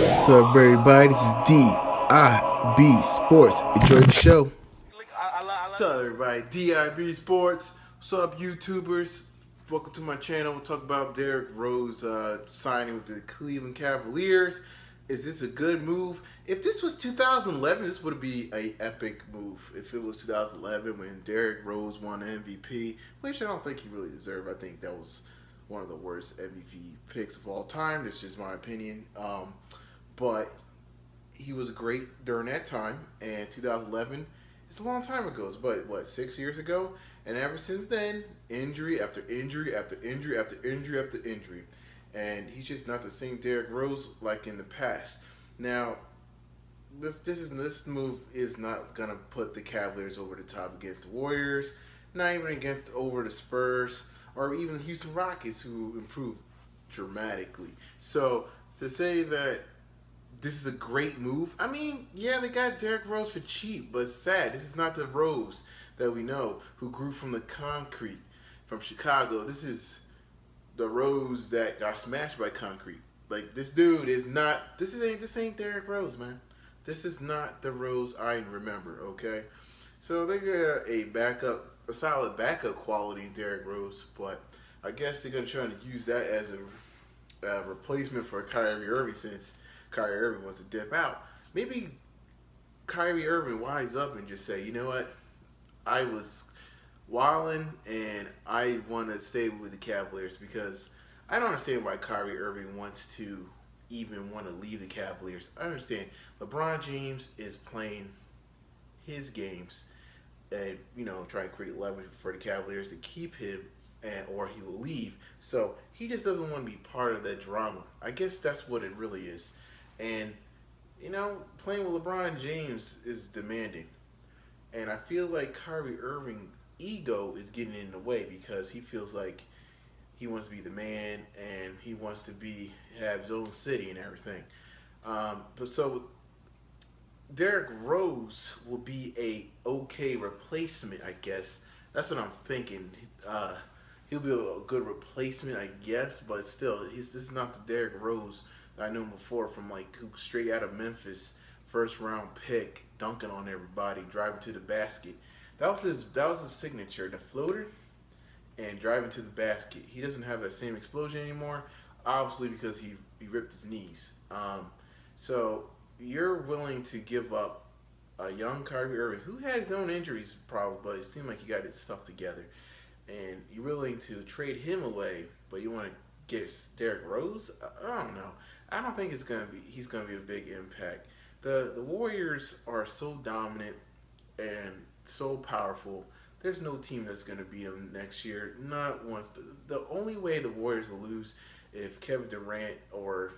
So everybody, this is DIB Sports. Enjoy the show. What's up, everybody? DIB Sports. What's up, YouTubers? Welcome to my channel. We'll talk about Derrick Rose signing with the Cleveland Cavaliers. Is this a good move? If this was 2011, this would be a epic move. If it was 2011 when Derrick Rose won MVP, which I don't think he really deserved. I think that was one of the worst MVP picks of all time. That's just my opinion. But he was great during that time, and 2011 it's a long time ago. It's what 6 years ago, and ever since then, injury after injury after injury after injury after injury, and he's just not the same Derrick Rose like in the past. Now, this move is not gonna put the Cavaliers over the top against the Warriors, not even against over the Spurs or even the Houston Rockets, who improved dramatically. So to say that this is a great move. I mean, yeah, they got Derrick Rose for cheap, but it's sad. This is not the Rose that we know who grew from the concrete from Chicago. This is the Rose that got smashed by concrete. Like, this dude is not. This ain't Derrick Rose, man. This is not the Rose I remember. Okay, so they got a solid backup quality Derrick Rose, but I guess they're gonna try to use that as a replacement for Kyrie Irving since Kyrie Irving wants to dip out. Maybe Kyrie Irving wise up and just say, you know what, I was wilding and I want to stay with the Cavaliers, because I don't understand why Kyrie Irving wants to even want to leave the Cavaliers. I understand LeBron James is playing his games and try to create leverage for the Cavaliers to keep him, and or he will leave. So he just doesn't want to be part of that drama. I guess that's what it really is. And playing with LeBron James is demanding, and I feel like Kyrie Irving's ego is getting in the way because he feels like he wants to be the man and he wants to have his own city and everything. But so Derrick Rose will be a okay replacement, I guess. That's what I'm thinking. He'll be a good replacement, I guess, but still, this is not the Derrick Rose that I knew him before, from like who straight out of Memphis, first round pick, dunking on everybody, driving to the basket. That was his signature, the floater and driving to the basket. He doesn't have that same explosion anymore, obviously because he ripped his knees. So you're willing to give up a young Kyrie Irving who has his own injuries probably, but it seemed like he got his stuff together, and you're willing to trade him away, but you want to get Derrick Rose? I don't know. I don't think he's gonna be a big impact. The Warriors are so dominant and so powerful. There's no team that's gonna beat them next year. Not once. The only way the Warriors will lose if Kevin Durant or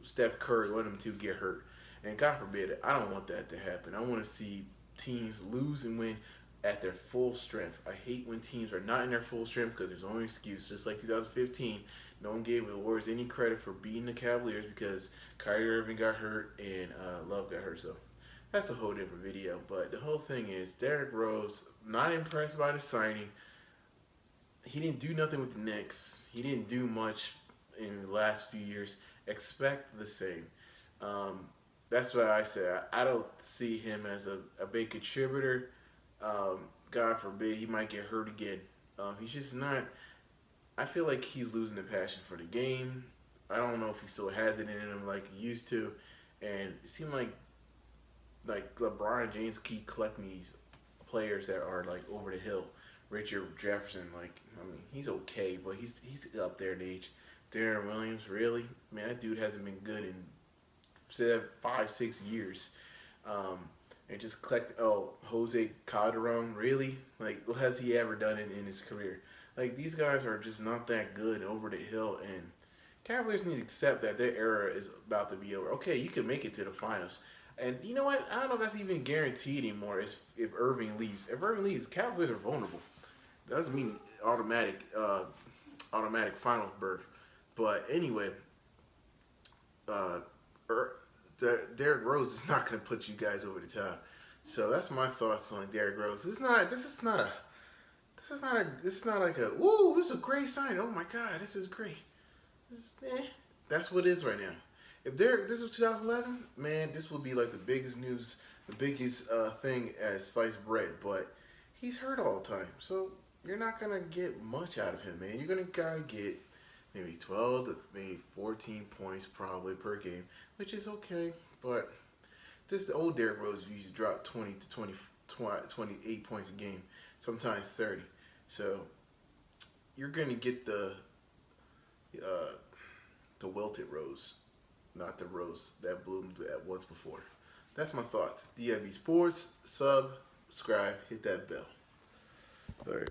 Steph Curry, one of them two, get hurt. And God forbid it. I don't want that to happen. I want to see teams lose and win at their full strength. I hate when teams are not in their full strength because there's only excuse. Just like 2015, no one gave the Warriors any credit for beating the Cavaliers because Kyrie Irving got hurt and Love got hurt. So that's a whole different video. But the whole thing is, Derrick Rose, not impressed by the signing. He didn't do nothing with the Knicks. He didn't do much in the last few years. Expect the same. That's what I say. I don't see him as a big contributor. God forbid he might get hurt again. He's just not. I feel like he's losing the passion for the game. I don't know if he still has it in him like he used to. And it seemed like LeBron James keep collecting these players that are like over the hill. Richard Jefferson, he's okay, but he's up there in age. Darren Williams, really? Man, that dude hasn't been good in 5-6 years. And just collect. Oh, Jose Calderon, really? Like, what has he ever done in his career? Like, these guys are just not that good over the hill, and Cavaliers need to accept that their era is about to be over. Okay, you can make it to the finals. And you know what? I don't know if that's even guaranteed anymore if Irving leaves. If Irving leaves, Cavaliers are vulnerable. Doesn't mean automatic finals berth. But anyway, Derrick Rose is not going to put you guys over the top. So that's my thoughts on Derrick Rose. This is not like a, ooh, this is a great sign. Oh my God, this is great. That's what it is right now. If Derrick, this was 2011, man, this would be like the biggest news, the biggest thing as sliced bread. But he's hurt all the time, so you're not gonna get much out of him, man. You're gonna gotta get maybe 12 to maybe 14 points probably per game, which is okay. But this the old Derrick Rose used to drop 20 to 28 points a game, sometimes 30. So you're gonna get uh, the wilted rose, not the rose that bloomed at once before. That's my thoughts. DIB Sports, subscribe, hit that bell. All right.